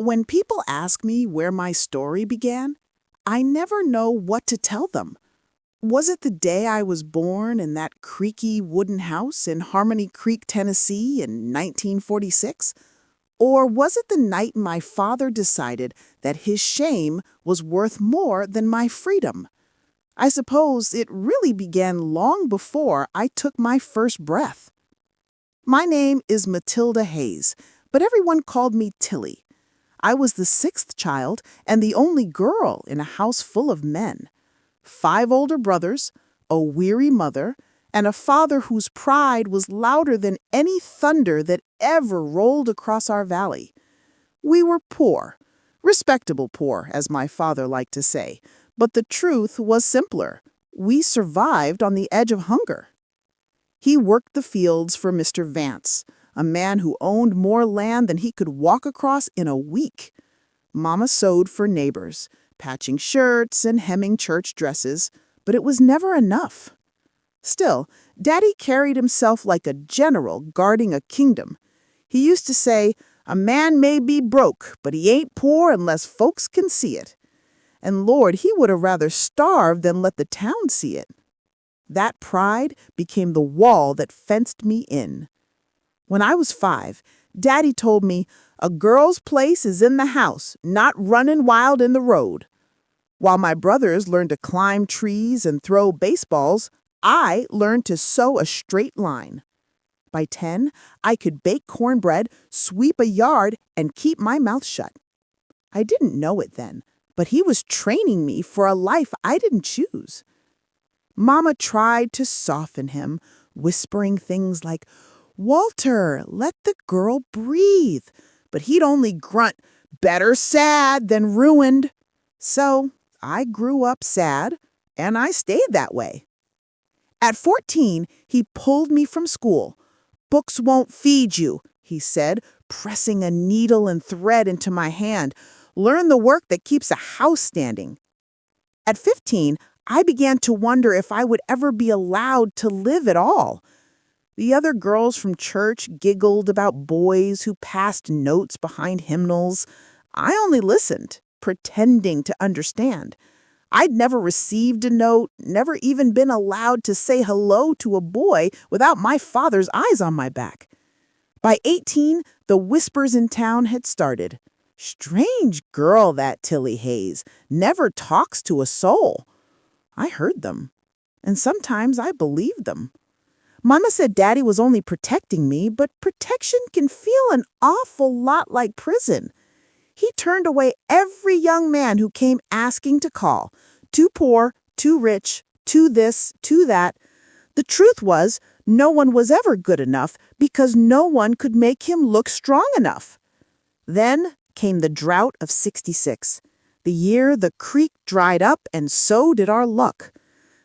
When people ask me where my story began, I never know what to tell them. Was it the day I was born in that creaky wooden house in Harmony Creek, Tennessee in 1946? Or was it the night my father decided that his shame was worth more than my freedom? I suppose it really began long before I took my first breath. My name is Matilda Hayes, but everyone called me Tilly. I was the sixth child and the only girl in a house full of men. 5 older brothers, a weary mother, and a father whose pride was louder than any thunder that ever rolled across our valley. We were poor, respectable poor, as my father liked to say, but the truth was simpler. We survived on the edge of hunger. He worked the fields for Mr. Vance, a man who owned more land than he could walk across in a week. Mama sewed for neighbors, patching shirts and hemming church dresses, but it was never enough. Still, Daddy carried himself like a general guarding a kingdom. He used to say, "A man may be broke, but he ain't poor unless folks can see it." And Lord, he would have rather starved than let the town see it. That pride became the wall that fenced me in. When I was 5, Daddy told me, "A girl's place is in the house, not running wild in the road." While my brothers learned to climb trees and throw baseballs, I learned to sew a straight line. By 10, I could bake cornbread, sweep a yard, and keep my mouth shut. I didn't know it then, but he was training me for a life I didn't choose. Mama tried to soften him, whispering things like, "Walter, let the girl breathe." But he'd only grunt, "Better sad than ruined." So I grew up sad, and I stayed that way. At 14, he pulled me from school. "Books won't feed you," he said, pressing a needle and thread into my hand. "Learn the work that keeps a house standing." At 15, I began to wonder if I would ever be allowed to live at all. The other girls from church giggled about boys who passed notes behind hymnals. I only listened, pretending to understand. I'd never received a note, never even been allowed to say hello to a boy without my father's eyes on my back. By 18, the whispers in town had started. "Strange girl, that Tilly Hayes. Never talks to a soul." I heard them, and sometimes I believed them. Mama said Daddy was only protecting me, but protection can feel an awful lot like prison. He turned away every young man who came asking to call. Too poor, too rich, too this, too that. The truth was, no one was ever good enough because no one could make him look strong enough. Then came the drought of '66, the year the creek dried up and so did our luck.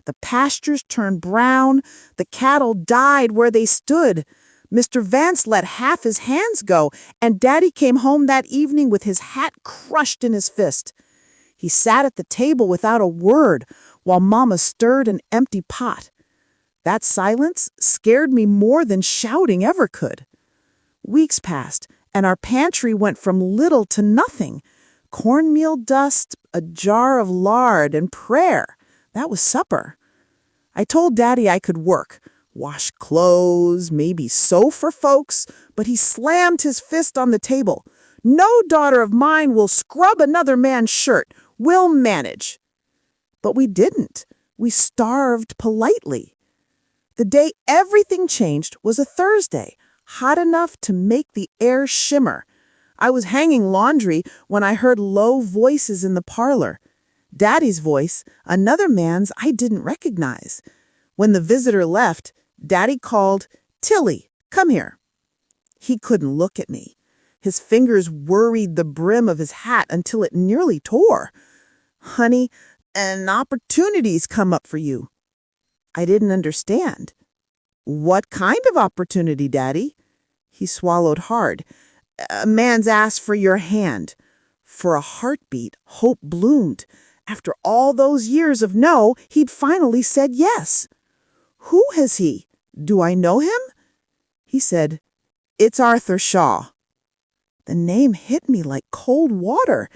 The pastures turned brown, the cattle died where they stood. Mr. Vance let half his hands go, and Daddy came home that evening with his hat crushed in his fist. He sat at the table without a word while Mama stirred an empty pot. That silence scared me more than shouting ever could. Weeks passed, and our pantry went from little to nothing. Cornmeal dust, a jar of lard, and prayer. That was supper. I told Daddy I could work, wash clothes, maybe sew for folks, but he slammed his fist on the table. "No daughter of mine will scrub another man's shirt. We'll manage." But we didn't. We starved politely. The day everything changed was a Thursday, hot enough to make the air shimmer. I was hanging laundry when I heard low voices in the parlor. Daddy's voice, another man's I didn't recognize. When the visitor left, Daddy called, "Tilly, come here." He couldn't look at me. His fingers worried the brim of his hat until it nearly tore. "Honey, an opportunity's come up for you." I didn't understand. "What kind of opportunity, Daddy?" He swallowed hard. "A man's asked for your hand." For a heartbeat, hope bloomed. After all those years of no, he'd finally said yes. "Who has he? Do I know him?" He said, "It's Arthur Shaw." The name hit me like cold water.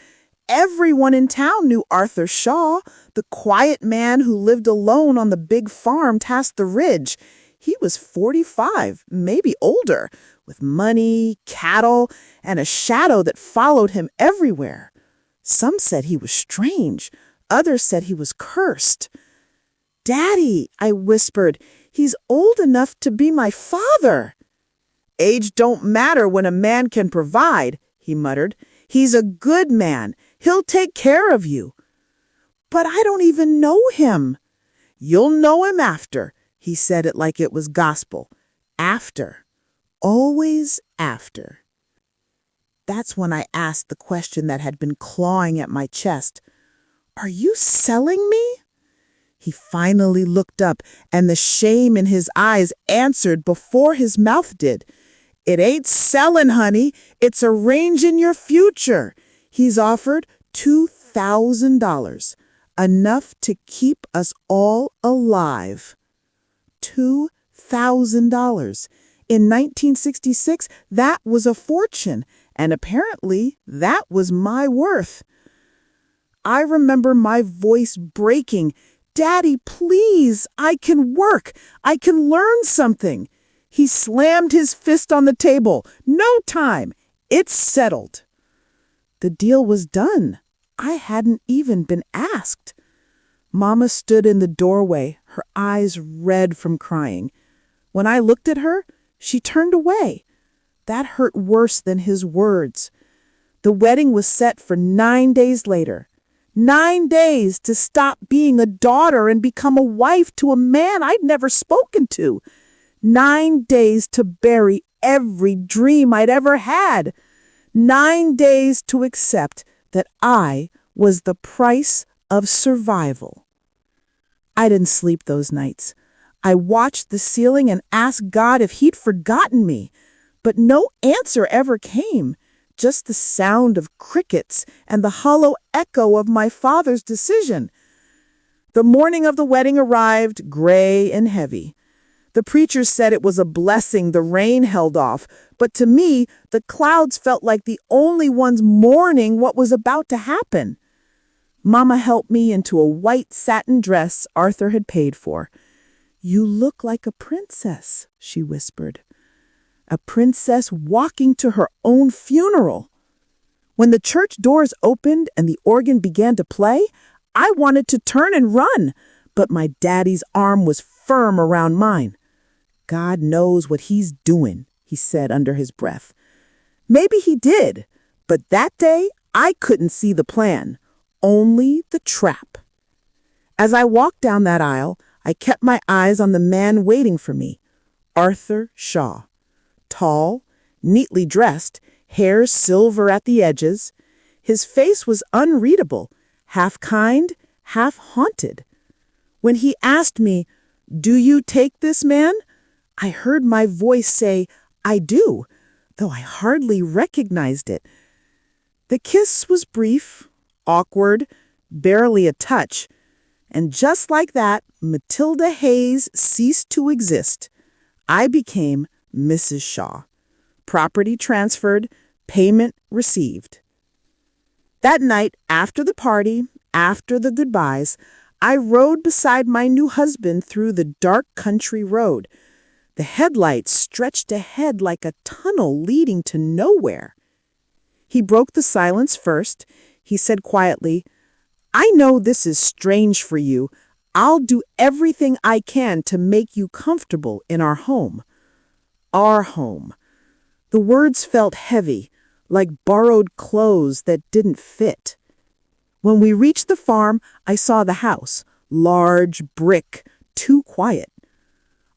Everyone in town knew Arthur Shaw, the quiet man who lived alone on the big farm past the ridge. He was 45, maybe older, with money, cattle, and a shadow that followed him everywhere. Some said he was strange. Others said he was cursed. "Daddy," I whispered, "he's old enough to be my father." "Age don't matter when a man can provide," he muttered. "He's a good man. He'll take care of you." "But I don't even know him." "You'll know him after." He said it like it was gospel. After. Always after. That's when I asked the question that had been clawing at my chest. "Are you selling me?" He finally looked up, and the shame in his eyes answered before his mouth did. "It ain't selling, honey. It's arranging your future." He's offered $2,000, enough to keep us all alive. $2,000. In 1966, that was a fortune, and apparently that was my worth. I remember my voice breaking. "Daddy, please, I can work. I can learn something." He slammed his fist on the table. "No time. It's settled." The deal was done. I hadn't even been asked. Mama stood in the doorway, her eyes red from crying. When I looked at her, she turned away. That hurt worse than his words. The wedding was set for 9 days later. 9 days to stop being a daughter and become a wife to a man I'd never spoken to. 9 days to bury every dream I'd ever had. 9 days to accept that I was the price of survival. I didn't sleep those nights. I watched the ceiling and asked God if he'd forgotten me. But no answer ever came, just the sound of crickets and the hollow echo of my father's decision. The morning of the wedding arrived, gray and heavy. The preacher said it was a blessing the rain held off, but to me, the clouds felt like the only ones mourning what was about to happen. Mama helped me into a white satin dress Arthur had paid for. "You look like a princess," she whispered. A princess walking to her own funeral. When the church doors opened and the organ began to play, I wanted to turn and run, but my daddy's arm was firm around mine. "God knows what he's doing," he said under his breath. Maybe he did, but that day I couldn't see the plan, only the trap. As I walked down that aisle, I kept my eyes on the man waiting for me, Arthur Shaw. Tall, neatly dressed, hair silver at the edges. His face was unreadable, half kind, half haunted. When he asked me, "Do you take this man?" I heard my voice say, "I do," though I hardly recognized it. The kiss was brief, awkward, barely a touch. And just like that, Matilda Hayes ceased to exist. I became Mrs. Shaw. Property transferred, payment received. That night, after the party, after the goodbyes, I rode beside my new husband through the dark country road. The headlights stretched ahead like a tunnel leading to nowhere. He broke the silence first. He said quietly, "I know this is strange for you. I'll do everything I can to make you comfortable in our home." Our home. The words felt heavy, like borrowed clothes that didn't fit. When we reached the farm, I saw the house, large, brick, too quiet.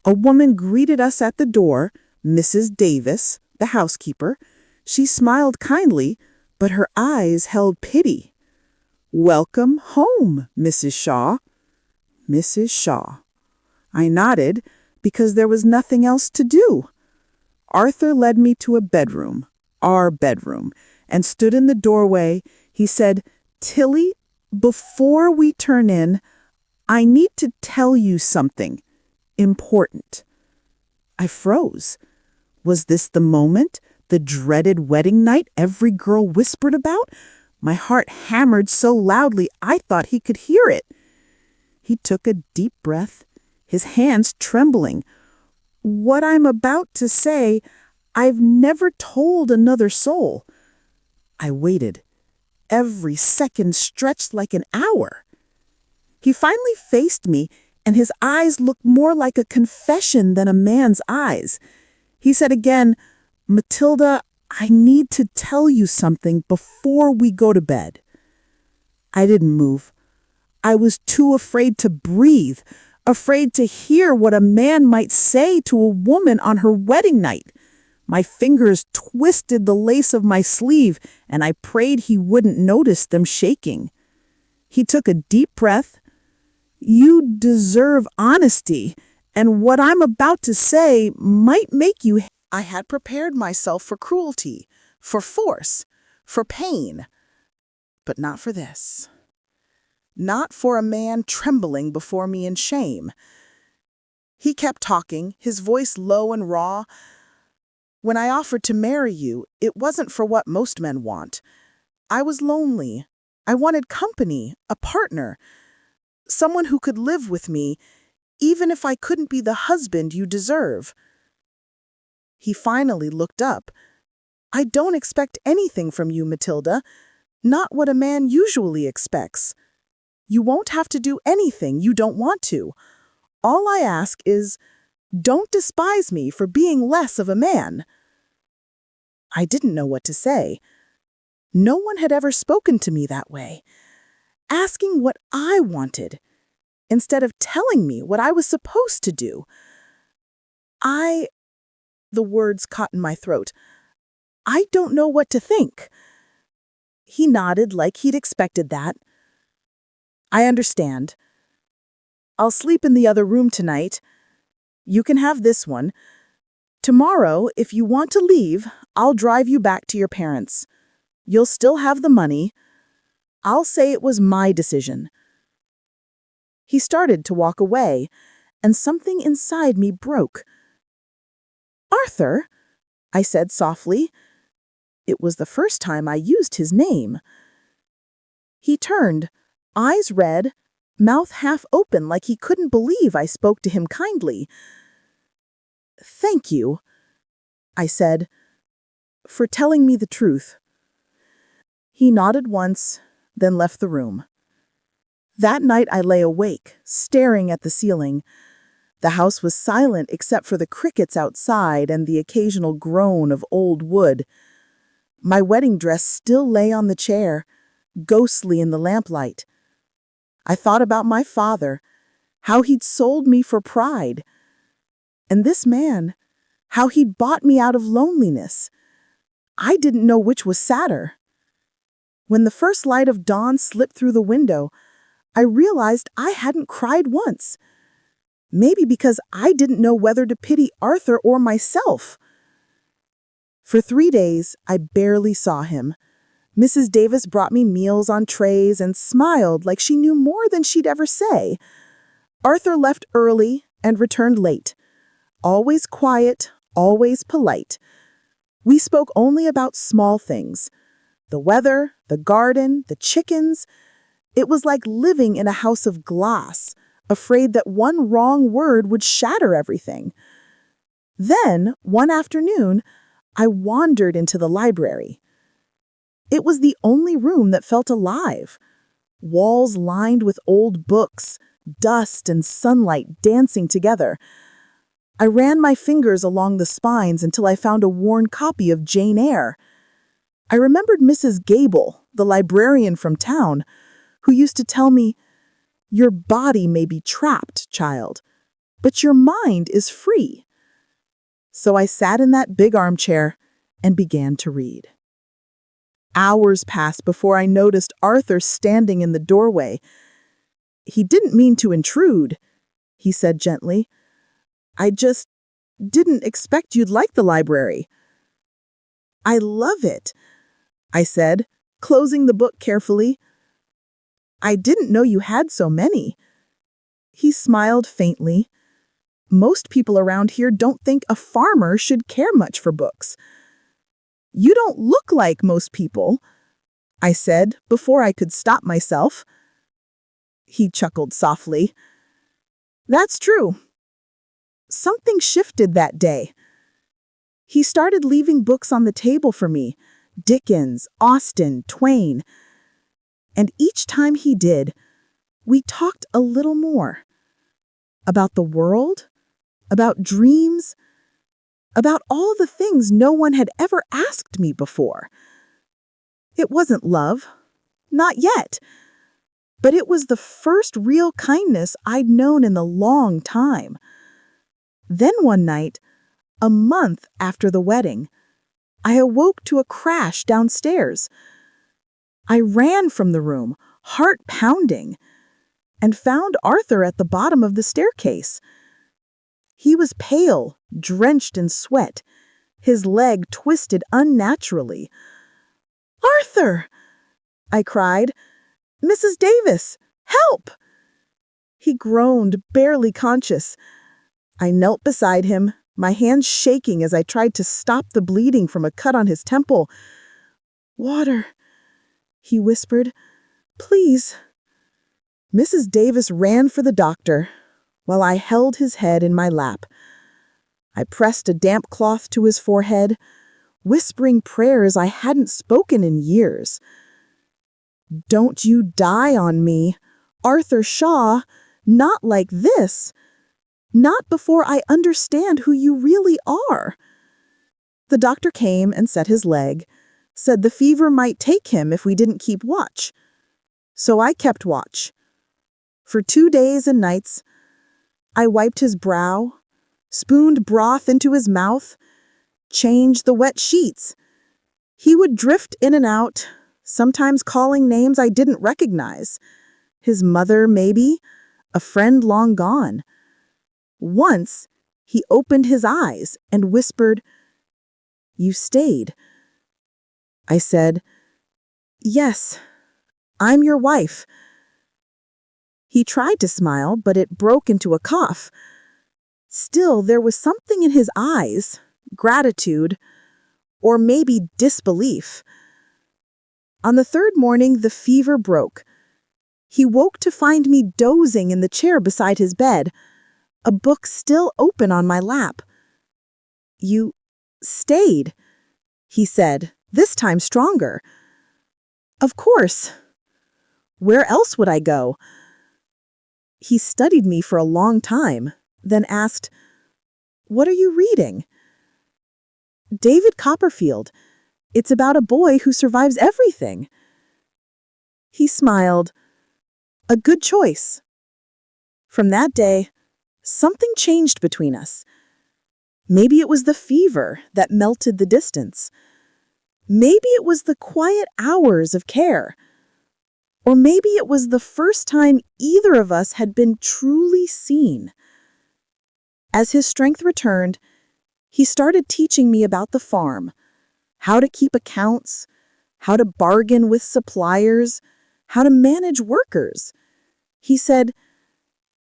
A woman greeted us at the door, Mrs. Davis, the housekeeper. She smiled kindly, but her eyes held pity. "Welcome home, Mrs. Shaw." Mrs. Shaw. I nodded because there was nothing else to do. Arthur led me to a bedroom, our bedroom, and stood in the doorway. He said, "Tilly, before we turn in, I need to tell you something important." I froze. Was this the moment, The dreaded wedding night every girl whispered about? My heart hammered so loudly I thought he could hear it. He took a deep breath, his hands trembling. What I'm about to say, I've never told another soul. I waited. Every second stretched like an hour. He finally faced me, and his eyes looked more like a confession than a man's eyes. He said again, "Matilda, I need to tell you something before we go to bed." I didn't move. I was too afraid to breathe, afraid to hear what a man might say to a woman on her wedding night. My fingers twisted the lace of my sleeve, and I prayed he wouldn't notice them shaking. He took a deep breath. "You deserve honesty, and what I'm about to say might make you—" I had prepared myself for cruelty, for force, for pain, but not for this. Not for a man trembling before me in shame. He kept talking, his voice low and raw. "When I offered to marry you, it wasn't for what most men want. I was lonely. I wanted company, a partner, someone who could live with me, even if I couldn't be the husband you deserve." He finally looked up. "I don't expect anything from you, Matilda. Not what a man usually expects. You won't have to do anything you don't want to. All I ask is, don't despise me for being less of a man." I didn't know what to say. No one had ever spoken to me that way, asking what I wanted, instead of telling me what I was supposed to do. The words caught in my throat. "I don't know what to think." He nodded like he'd expected that. "I understand. I'll sleep in the other room tonight. You can have this one. Tomorrow, if you want to leave, I'll drive you back to your parents. You'll still have the money. I'll say it was my decision." He started to walk away, and something inside me broke. "Arthur," I said softly. It was the first time I used his name. He turned, eyes red, mouth half open like he couldn't believe I spoke to him kindly. "Thank you," I said, "for telling me the truth." He nodded once, then left the room. That night I lay awake, staring at the ceiling. The house was silent except for the crickets outside and the occasional groan of old wood. My wedding dress still lay on the chair, ghostly in the lamplight. I thought about my father, how he'd sold me for pride. And this man, how he'd bought me out of loneliness. I didn't know which was sadder. When the first light of dawn slipped through the window, I realized I hadn't cried once. Maybe because I didn't know whether to pity Arthur or myself. For 3 days, I barely saw him. Mrs. Davis brought me meals on trays and smiled like she knew more than she'd ever say. Arthur left early and returned late. Always quiet, always polite. We spoke only about small things. The weather, the garden, the chickens. It was like living in a house of glass, afraid that one wrong word would shatter everything. Then, one afternoon, I wandered into the library. It was the only room that felt alive. Walls lined with old books, dust and sunlight dancing together. I ran my fingers along the spines until I found a worn copy of Jane Eyre. I remembered Mrs. Gable, the librarian from town, who used to tell me, "Your body may be trapped, child, but your mind is free." So I sat in that big armchair and began to read. Hours passed before I noticed Arthur standing in the doorway. "He didn't mean to intrude," he said gently. "I just didn't expect you'd like the library." "I love it," I said, closing the book carefully. "I didn't know you had so many." He smiled faintly. "Most people around here don't think a farmer should care much for books." "You don't look like most people," I said before I could stop myself. He chuckled softly. "That's true." Something shifted that day. He started leaving books on the table for me, Dickens, Austen, Twain. And each time he did, we talked a little more. About the world, about dreams, about all the things no one had ever asked me before. It wasn't love, not yet, but it was the first real kindness I'd known in a long time. Then one night, a month after the wedding, I awoke to a crash downstairs. I ran from the room, heart pounding, and found Arthur at the bottom of the staircase. He was pale, drenched in sweat, his leg twisted unnaturally. "Arthur!" I cried. "Mrs. Davis, help!" He groaned, barely conscious. I knelt beside him, my hands shaking as I tried to stop the bleeding from a cut on his temple. "Water," he whispered. "Please." Mrs. Davis ran for the doctor, while I held his head in my lap. I pressed a damp cloth to his forehead, whispering prayers I hadn't spoken in years. "Don't you die on me, Arthur Shaw, not like this. Not before I understand who you really are." The doctor came and set his leg, said the fever might take him if we didn't keep watch. So I kept watch. For 2 days and nights, I wiped his brow, spooned broth into his mouth, changed the wet sheets. He would drift in and out, sometimes calling names I didn't recognize. His mother, maybe, a friend long gone. Once, he opened his eyes and whispered, "You stayed." I said, "Yes, I'm your wife." He tried to smile, but it broke into a cough. Still, there was something in his eyes, gratitude, or maybe disbelief. On the third morning, the fever broke. He woke to find me dozing in the chair beside his bed, a book still open on my lap. "You stayed," he said, this time stronger. "Of course. Where else would I go?" He studied me for a long time, then asked, "What are you reading?" "David Copperfield. It's about a boy who survives everything." He smiled. "A good choice." From that day, something changed between us. Maybe it was the fever that melted the distance. Maybe it was the quiet hours of care. Or maybe it was the first time either of us had been truly seen. As his strength returned, he started teaching me about the farm, how to keep accounts, how to bargain with suppliers, how to manage workers. He said,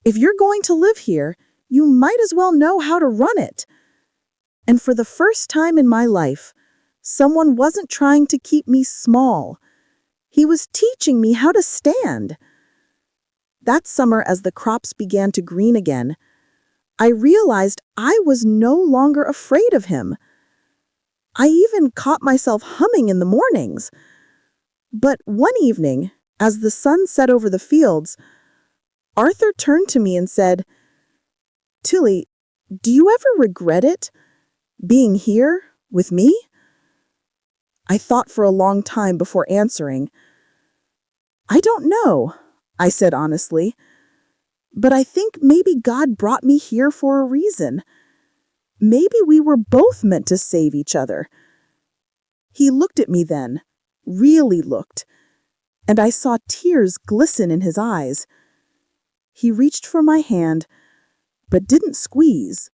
"If you're going to live here, you might as well know how to run it." And for the first time in my life, someone wasn't trying to keep me small. He was teaching me how to stand. That summer, as the crops began to green again, I realized I was no longer afraid of him. I even caught myself humming in the mornings. But one evening, as the sun set over the fields, Arthur turned to me and said, "Tilly, do you ever regret it, being here with me?" I thought for a long time before answering. "I don't know," I said honestly, "but I think maybe God brought me here for a reason. Maybe we were both meant to save each other." He looked at me then, really looked, and I saw tears glisten in his eyes. He reached for my hand, but didn't squeeze,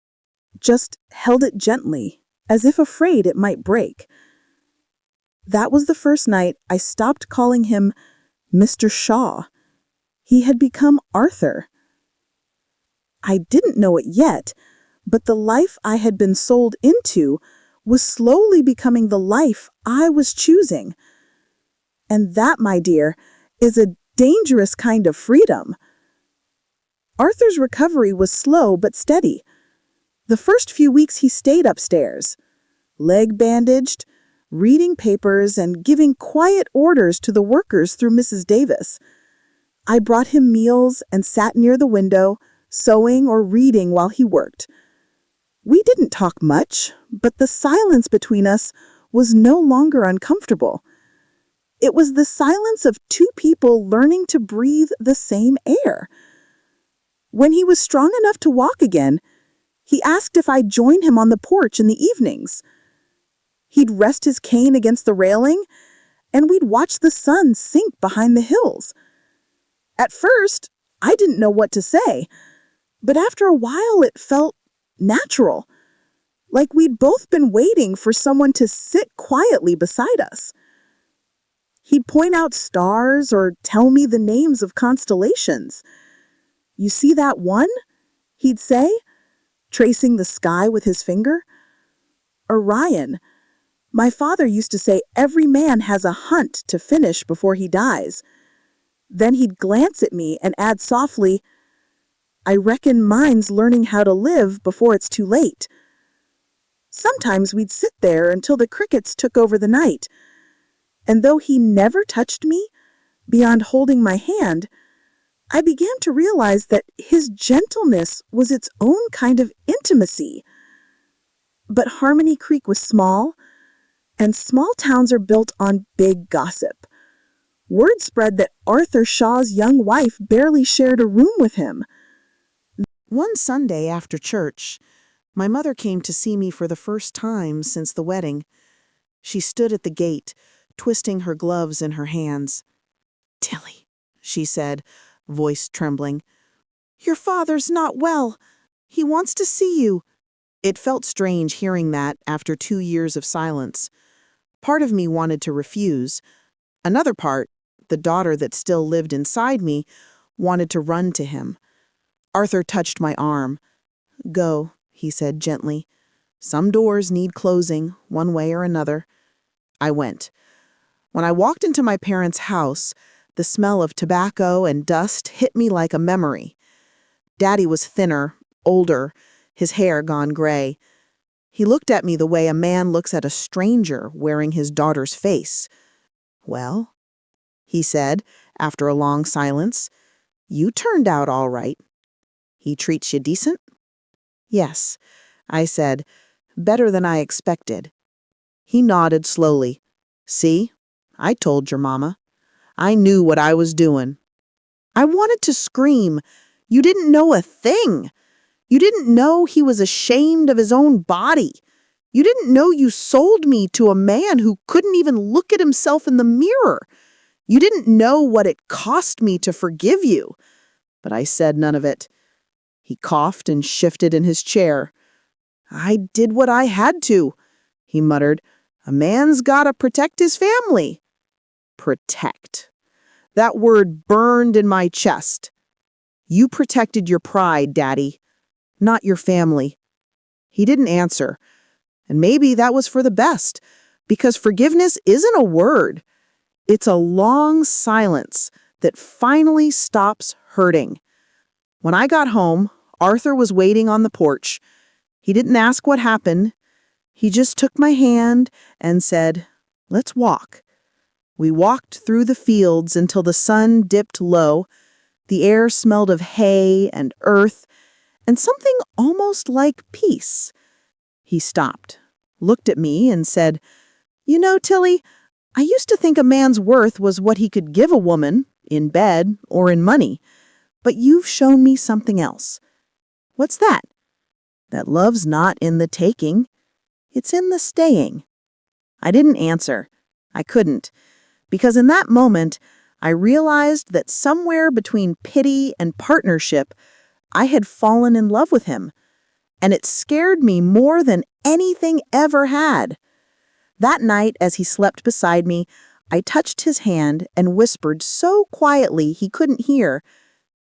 just held it gently, as if afraid it might break. That was the first night I stopped calling him Mr. Shaw. He had become Arthur. I didn't know it yet, but the life I had been sold into was slowly becoming the life I was choosing. And that, my dear, is a dangerous kind of freedom. Arthur's recovery was slow but steady. The first few weeks he stayed upstairs, leg bandaged, reading papers and giving quiet orders to the workers through Mrs. Davis. I brought him meals and sat near the window, sewing or reading while he worked. We didn't talk much, but the silence between us was no longer uncomfortable. It was the silence of two people learning to breathe the same air. When he was strong enough to walk again, he asked if I'd join him on the porch in the evenings. He'd rest his cane against the railing, and we'd watch the sun sink behind the hills. At first, I didn't know what to say, but after a while it felt natural, like we'd both been waiting for someone to sit quietly beside us. He'd point out stars or tell me the names of constellations. "You see that one?" he'd say, tracing the sky with his finger. "Orion. My father used to say every man has a hunt to finish before he dies." Then he'd glance at me and add softly, "I reckon mine's learning how to live before it's too late." Sometimes we'd sit there until the crickets took over the night. And though he never touched me, beyond holding my hand, I began to realize that his gentleness was its own kind of intimacy. But Harmony Creek was small, and small towns are built on big gossip. Word spread that Arthur Shaw's young wife barely shared a room with him. One Sunday after church, my mother came to see me for the first time since the wedding. She stood at the gate, twisting her gloves in her hands. "Tilly," she said, voice trembling, "your father's not well. He wants to see you." It felt strange hearing that after 2 years of silence. Part of me wanted to refuse. Another part, the daughter that still lived inside me, wanted to run to him. Arthur touched my arm. "Go," he said gently. "Some doors need closing, one way or another." I went. When I walked into my parents' house, the smell of tobacco and dust hit me like a memory. Daddy was thinner, older, his hair gone gray. He looked at me the way a man looks at a stranger wearing his daughter's face. "Well," he said, after a long silence, "you turned out all right. He treats you decent?" "Yes," I said, "better than I expected." He nodded slowly. "See, I told your mama. I knew what I was doing." I wanted to scream. "You didn't know a thing. You didn't know he was ashamed of his own body. You didn't know you sold me to a man who couldn't even look at himself in the mirror. You didn't know what it cost me to forgive you." But I said none of it. He coughed and shifted in his chair. "I did what I had to," he muttered. "A man's gotta protect his family." Protect. That word burned in my chest. "You protected your pride, Daddy, not your family." He didn't answer, and maybe that was for the best, because forgiveness isn't a word. It's a long silence that finally stops hurting. When I got home, Arthur was waiting on the porch. He didn't ask what happened. He just took my hand and said, "Let's walk." We walked through the fields until the sun dipped low. The air smelled of hay and earth and something almost like peace. He stopped, looked at me, and said, "You know, Tilly, I used to think a man's worth was what he could give a woman, in bed or in money. But you've shown me something else." "What's that?" "That love's not in the taking. It's in the staying." I didn't answer. I couldn't. Because in that moment, I realized that somewhere between pity and partnership, I had fallen in love with him. And it scared me more than anything ever had. That night, as he slept beside me, I touched his hand and whispered so quietly he couldn't hear,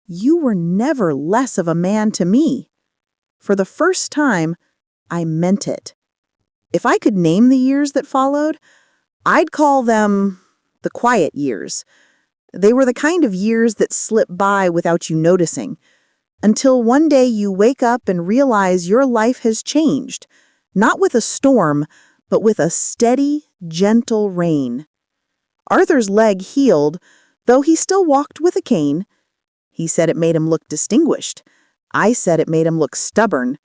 "You were never less of a man to me." For the first time, I meant it. If I could name the years that followed, I'd call them the quiet years. They were the kind of years that slip by without you noticing, until one day you wake up and realize your life has changed, not with a storm, but with a steady, gentle rain. Arthur's leg healed, though he still walked with a cane. He said it made him look distinguished. I said it made him look stubborn.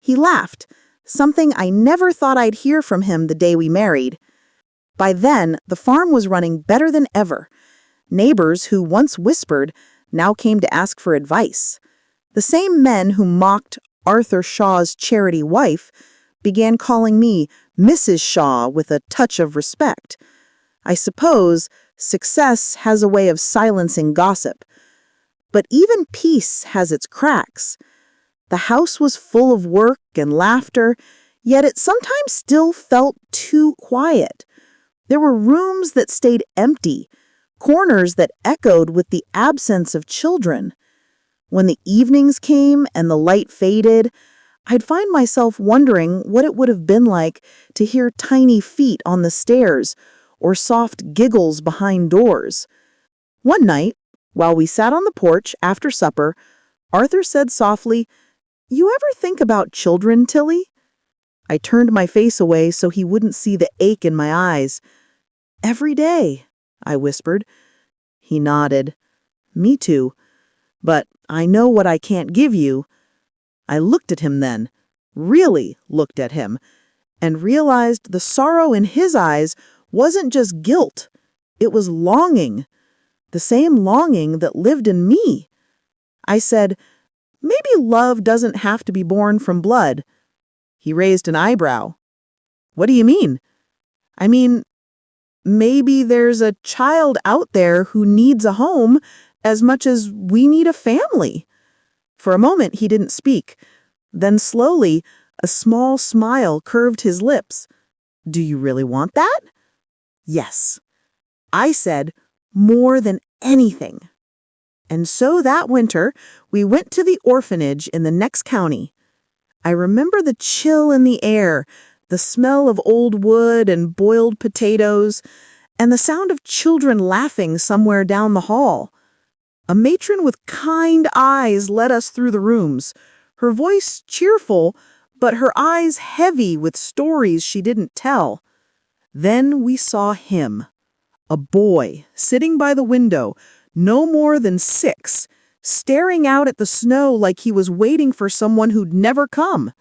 He laughed, something I never thought I'd hear from him the day we married. By then, the farm was running better than ever. Neighbors who once whispered now came to ask for advice. The same men who mocked Arthur Shaw's charity wife began calling me Mrs. Shaw with a touch of respect. I suppose success has a way of silencing gossip. But even peace has its cracks. The house was full of work and laughter, yet it sometimes still felt too quiet. There were rooms that stayed empty, corners that echoed with the absence of children. When the evenings came and the light faded, I'd find myself wondering what it would have been like to hear tiny feet on the stairs or soft giggles behind doors. One night, while we sat on the porch after supper, Arthur said softly, "You ever think about children, Tilly?" I turned my face away so he wouldn't see the ache in my eyes. "Every day," I whispered. He nodded. "Me too. But I know what I can't give you." I looked at him then, really looked at him, and realized the sorrow in his eyes wasn't just guilt. It was longing, the same longing that lived in me. I said, "Maybe love doesn't have to be born from blood." He raised an eyebrow. "What do you mean?" "I mean, maybe there's a child out there who needs a home as much as we need a family." For a moment he didn't speak. Then slowly, a small smile curved his lips. "Do you really want that?" "Yes." I said, "More than anything." And so that winter, we went to the orphanage in the next county. I remember the chill in the air, the smell of old wood and boiled potatoes, and the sound of children laughing somewhere down the hall. A matron with kind eyes led us through the rooms, her voice cheerful, but her eyes heavy with stories she didn't tell. Then we saw him, a boy sitting by the window, no more than 6, staring out at the snow like he was waiting for someone who'd never come.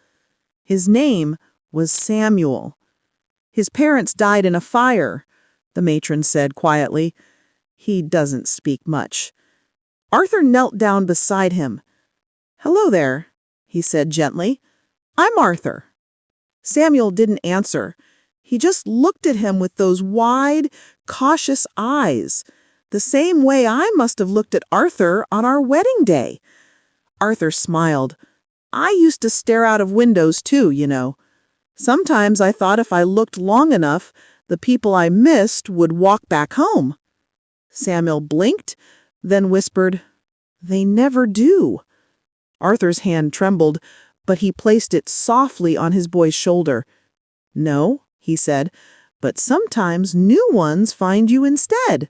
His name was Samuel. "His parents died in a fire," the matron said quietly. "He doesn't speak much." Arthur knelt down beside him. "Hello there," he said gently. "I'm Arthur." Samuel didn't answer. He just looked at him with those wide, cautious eyes, the same way I must have looked at Arthur on our wedding day. Arthur smiled. "I used to stare out of windows too, you know. Sometimes I thought if I looked long enough, the people I missed would walk back home." Samuel blinked, then whispered, "They never do." Arthur's hand trembled, but he placed it softly on his boy's shoulder. "No," he said, "but sometimes new ones find you instead."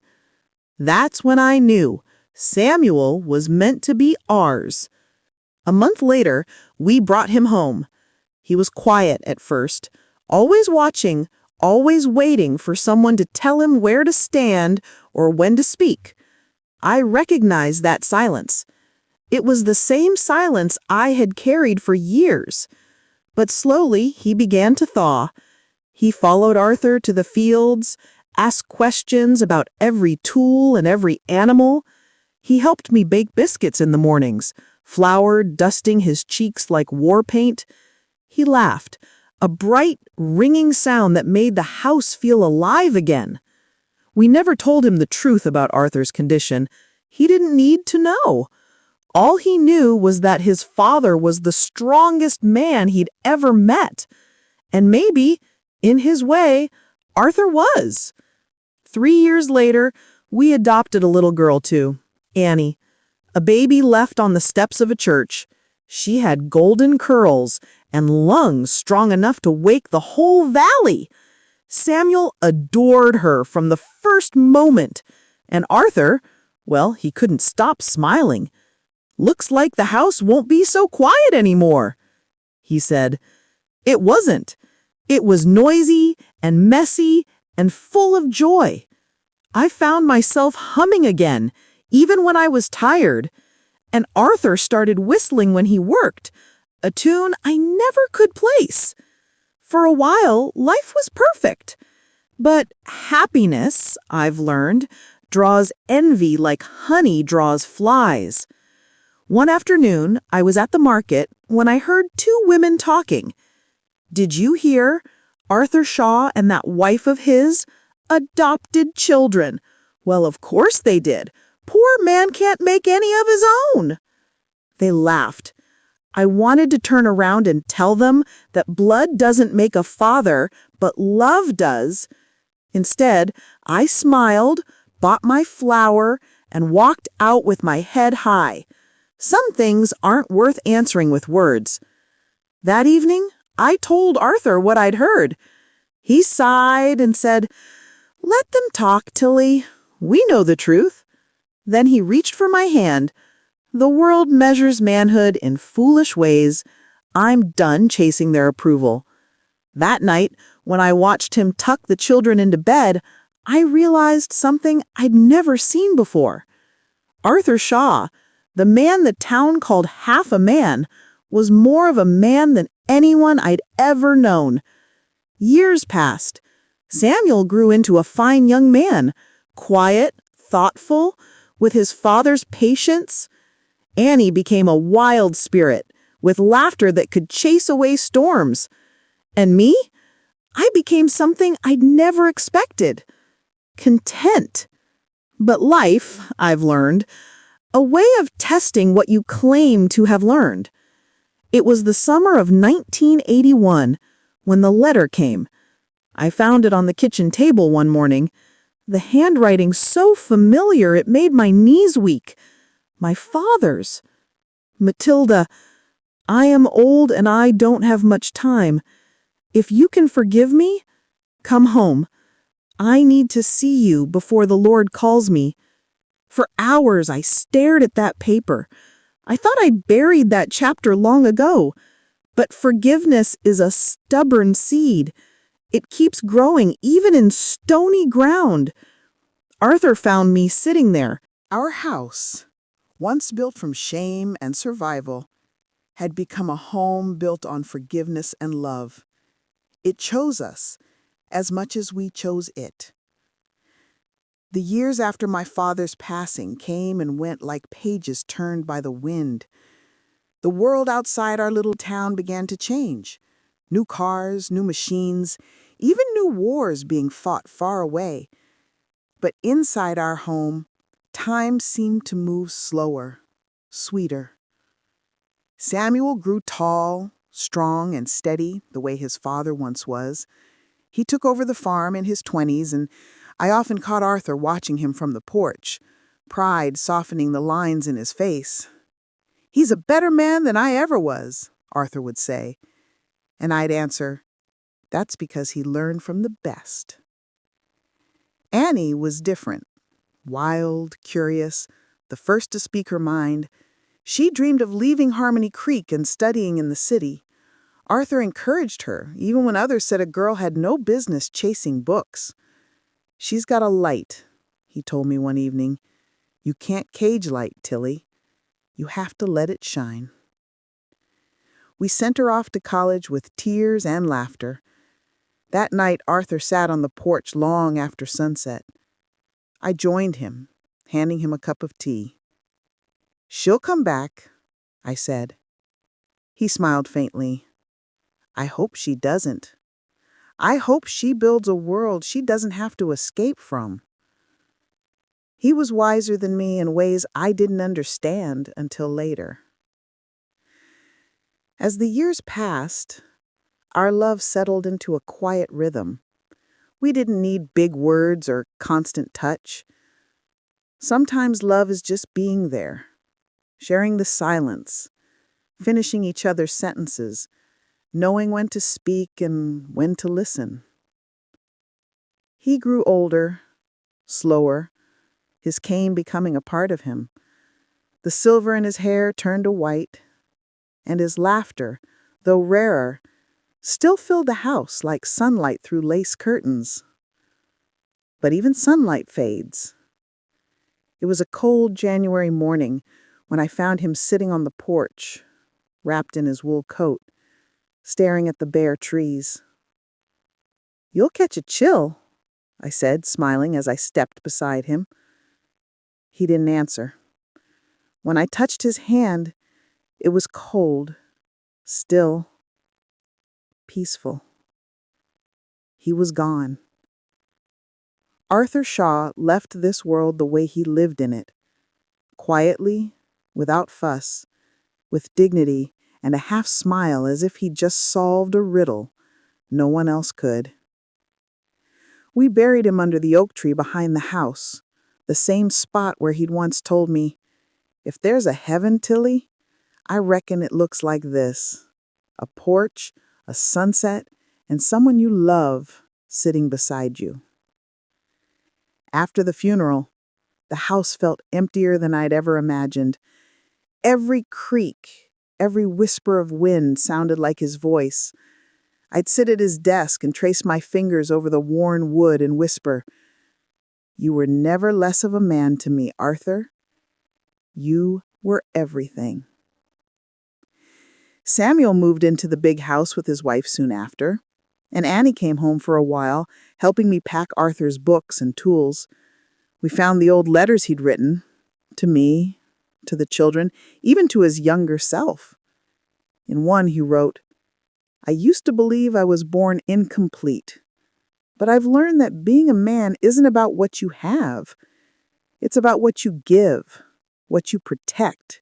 That's when I knew Samuel was meant to be ours. A month later, we brought him home. He was quiet at first, always watching, always waiting for someone to tell him where to stand or when to speak. I recognized that silence. It was the same silence I had carried for years. But slowly he began to thaw. He followed Arthur to the fields, asked questions about every tool and every animal. He helped me bake biscuits in the mornings, flour dusting his cheeks like war paint. He laughed, a bright, ringing sound that made the house feel alive again. We never told him the truth about Arthur's condition. He didn't need to know. All he knew was that his father was the strongest man he'd ever met. And maybe, in his way, Arthur was. 3 years later, we adopted a little girl too, Annie, a baby left on the steps of a church. She had golden curls and lungs strong enough to wake the whole valley. Samuel adored her from the first moment, and Arthur, well, he couldn't stop smiling. "Looks like the house won't be so quiet anymore," he said. It wasn't. It was noisy and messy and full of joy. I found myself humming again, even when I was tired, and Arthur started whistling when he worked, a tune I never could place. For a while, life was perfect. But happiness, I've learned, draws envy like honey draws flies. One afternoon, I was at the market when I heard two women talking. "Did you hear? Arthur Shaw and that wife of his adopted children." "Well, of course they did. Poor man can't make any of his own." They laughed. I wanted to turn around and tell them that blood doesn't make a father, but love does. Instead, I smiled, bought my flower, and walked out with my head high. Some things aren't worth answering with words. That evening, I told Arthur what I'd heard. He sighed and said, "Let them talk, Tilly. We know the truth." Then he reached for my hand. "The world measures manhood in foolish ways. I'm done chasing their approval." That night, when I watched him tuck the children into bed, I realized something I'd never seen before. Arthur Shaw, the man the town called half a man, was more of a man than anyone I'd ever known. Years passed. Samuel grew into a fine young man, quiet, thoughtful, with his father's patience. Annie became a wild spirit, with laughter that could chase away storms. And me? I became something I'd never expected. Content. But life, I've learned, a way of testing what you claim to have learned. It was the summer of 1981 when the letter came. I found it on the kitchen table one morning, the handwriting so familiar it made my knees weak. My father's. "Matilda, I am old and I don't have much time. If you can forgive me, come home. I need to see you before the Lord calls me." For hours I stared at that paper. I thought I'd buried that chapter long ago. But forgiveness is a stubborn seed. It keeps growing even in stony ground. Arthur found me sitting there. Our house, once built from shame and survival, had become a home built on forgiveness and love. It chose us as much as we chose it. The years after my father's passing came and went like pages turned by the wind. The world outside our little town began to change. New cars, new machines, even new wars being fought far away. But inside our home, time seemed to move slower, sweeter. Samuel grew tall, strong, and steady, the way his father once was. He took over the farm in his 20s, and I often caught Arthur watching him from the porch, pride softening the lines in his face. "He's a better man than I ever was," Arthur would say. And I'd answer, "That's because he learned from the best." Annie was different. Wild, curious, the first to speak her mind. She dreamed of leaving Harmony Creek and studying in the city. Arthur encouraged her, even when others said a girl had no business chasing books. "She's got a light," he told me one evening. "You can't cage light, Tilly. You have to let it shine." We sent her off to college with tears and laughter. That night, Arthur sat on the porch long after sunset. I joined him, handing him a cup of tea. "She'll come back," I said. He smiled faintly. "I hope she doesn't. I hope she builds a world she doesn't have to escape from." He was wiser than me in ways I didn't understand until later. As the years passed, our love settled into a quiet rhythm. We didn't need big words or constant touch. Sometimes love is just being there, sharing the silence, finishing each other's sentences, knowing when to speak and when to listen. He grew older, slower, his cane becoming a part of him. The silver in his hair turned to white, and his laughter, though rarer, still filled the house like sunlight through lace curtains. But even sunlight fades. It was a cold January morning when I found him sitting on the porch, wrapped in his wool coat, staring at the bare trees. "You'll catch a chill," I said, smiling as I stepped beside him. He didn't answer. When I touched his hand, it was cold, still, peaceful. He was gone. Arthur Shaw left this world the way he lived in it, quietly, without fuss, with dignity and a half smile as if he'd just solved a riddle no one else could. We buried him under the oak tree behind the house, the same spot where he'd once told me, "If there's a heaven, Tilly, I reckon it looks like this: a porch, a sunset, and someone you love sitting beside you." After the funeral, the house felt emptier than I'd ever imagined. Every creak, every whisper of wind sounded like his voice. I'd sit at his desk and trace my fingers over the worn wood and whisper, "You were never less of a man to me, Arthur. You were everything." Samuel moved into the big house with his wife soon after, and Annie came home for a while, helping me pack Arthur's books and tools. We found the old letters he'd written, to me, to the children, even to his younger self. In one, he wrote, "I used to believe I was born incomplete, but I've learned that being a man isn't about what you have. It's about what you give, what you protect,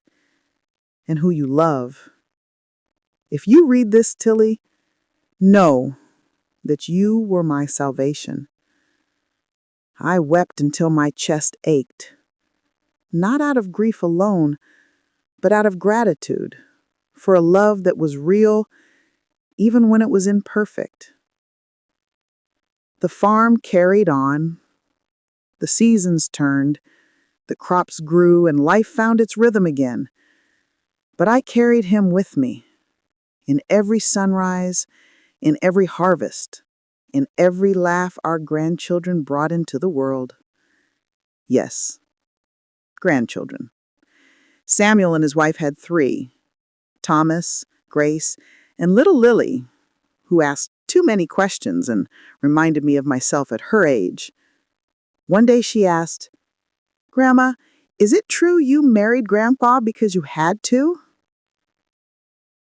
and who you love. If you read this, Tilly, know that you were my salvation." I wept until my chest ached, not out of grief alone, but out of gratitude for a love that was real even when it was imperfect. The farm carried on, the seasons turned, the crops grew, and life found its rhythm again. But I carried him with me, in every sunrise, in every harvest, in every laugh our grandchildren brought into the world. Yes, grandchildren. Samuel and his wife had 3, Thomas, Grace, and little Lily, who asked too many questions and reminded me of myself at her age. One day she asked, "Grandma, is it true you married Grandpa because you had to?"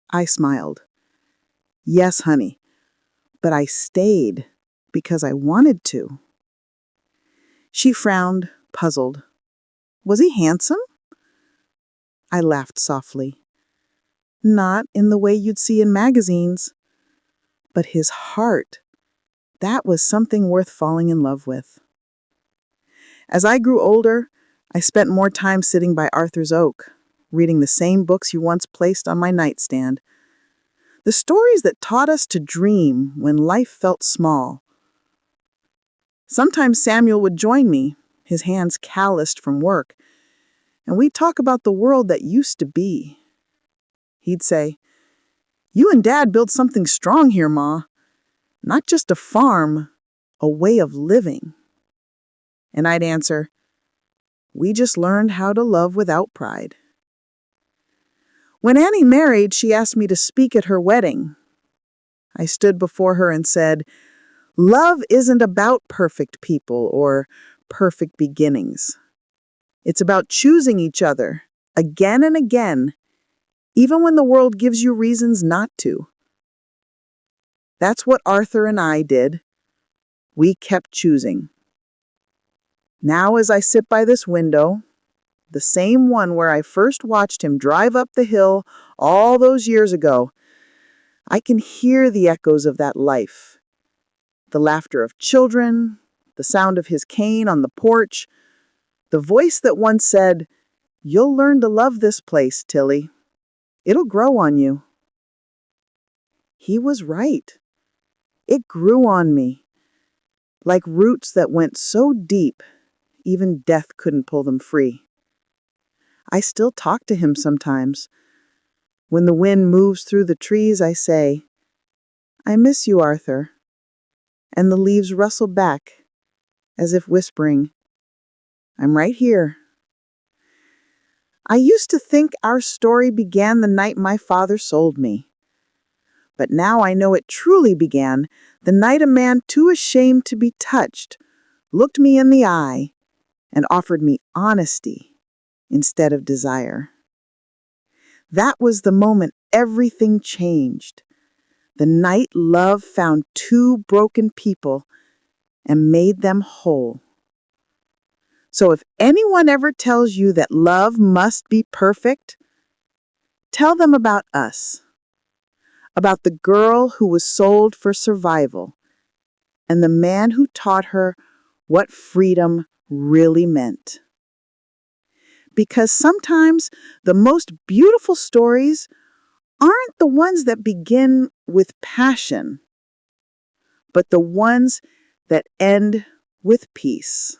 I smiled. "Yes, honey, but I stayed because I wanted to." She frowned, puzzled. "Was he handsome?" I laughed softly. "Not in the way you'd see in magazines. But his heart, that was something worth falling in love with." As I grew older, I spent more time sitting by Arthur's oak, reading the same books he once placed on my nightstand. The stories that taught us to dream when life felt small. Sometimes Samuel would join me, his hands calloused from work, and we'd talk about the world that used to be. He'd say, "You and Dad built something strong here, Ma. Not just a farm, a way of living." And I'd answer, "We just learned how to love without pride." When Annie married, she asked me to speak at her wedding. I stood before her and said, "Love isn't about perfect people or perfect beginnings. It's about choosing each other again and again, even when the world gives you reasons not to." That's what Arthur and I did. We kept choosing. Now, as I sit by this window, the same one where I first watched him drive up the hill all those years ago, I can hear the echoes of that life. The laughter of children, the sound of his cane on the porch, the voice that once said, "You'll learn to love this place, Tilly. It'll grow on you." He was right. It grew on me, like roots that went so deep, even death couldn't pull them free. I still talk to him sometimes. When the wind moves through the trees, I say, I miss you, Arthur. And the leaves rustle back, as if whispering, I'm right here. I used to think our story began the night my father sold me. But now I know it truly began the night a man too ashamed to be touched looked me in the eye and offered me honesty instead of desire. That was the moment everything changed. The night love found two broken people and made them whole. So if anyone ever tells you that love must be perfect, tell them about us, about the girl who was sold for survival and the man who taught her what freedom really meant. Because sometimes the most beautiful stories aren't the ones that begin with passion, but the ones that end with peace.